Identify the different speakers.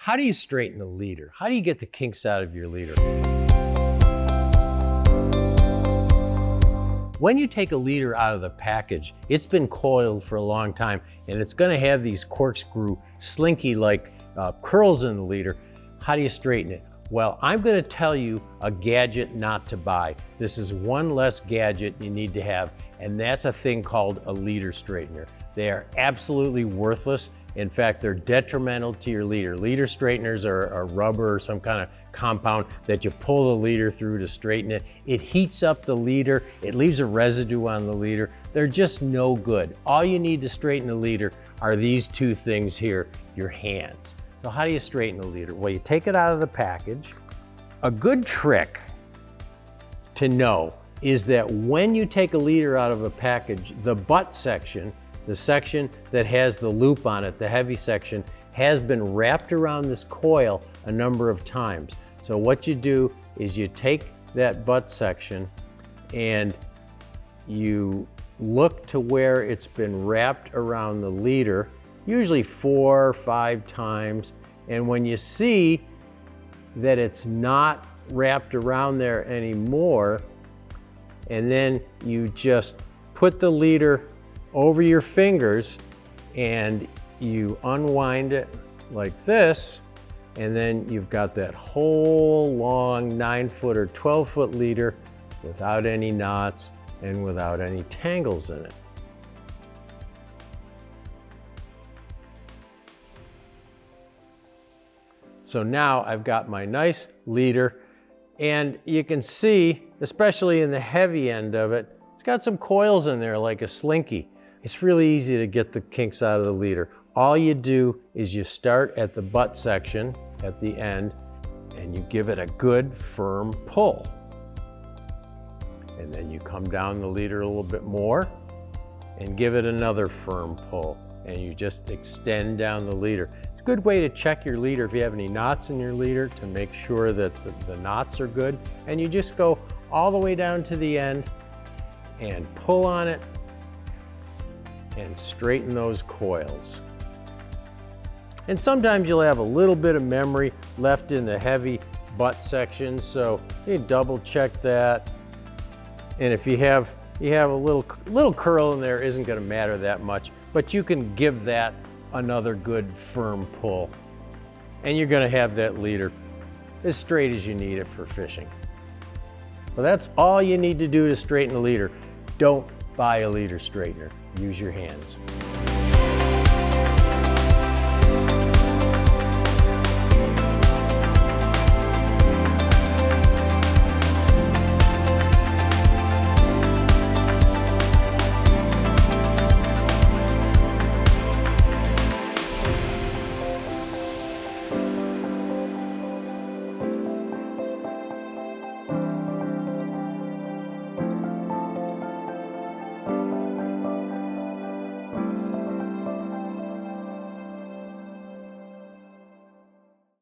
Speaker 1: How do you straighten a leader? How do you get the kinks out of your leader? When you take a leader out of the package, it's been coiled for a long time and it's going to have these corkscrew, slinky-like curls in the leader. How do you straighten it? Well, I'm going to tell you a gadget not to buy. This is one less gadget you need to have, and that's a thing called a leader straightener. They are absolutely worthless. In fact, they're detrimental to your leader. Leader straighteners are rubber or some kind of compound that you pull the leader through to straighten it. It heats up the leader. It leaves a residue on the leader. They're just no good. All you need to straighten a leader are these two things here, your hands. So how do you straighten a leader? Well, you take it out of the package. A good trick to know is that when you take a leader out of a package, the butt section, the section that has the loop on it, the heavy section, has been wrapped around this coil a number of times. So what you do is you take that butt section and you look to where it's been wrapped around the leader, usually 4 or 5 times. And when you see that it's not wrapped around there anymore, and then you just put the leader over your fingers and you unwind it like this, and then you've got that whole long 9-foot or 12-foot leader without any knots and without any tangles in it. So now I've got my nice leader, and you can see, especially in the heavy end of it, it's got some coils in there like a slinky. It's really easy to get the kinks out of the leader. All you do is you start at the butt section at the end and you give it a good firm pull. And then you come down the leader a little bit more and give it another firm pull. And you just extend down the leader. It's a good way to check your leader if you have any knots in your leader to make sure that the knots are good. And you just go all the way down to the end and pull on it and straighten those coils. And sometimes you'll have a little bit of memory left in the heavy butt section, so you double check that. And if you have a little curl in there, isn't going to matter that much, but you can give that another good firm pull. And you're going to have that leader as straight as you need it for fishing. Well, that's all you need to do to straighten a leader. Don't buy a leader straightener. Use your hands.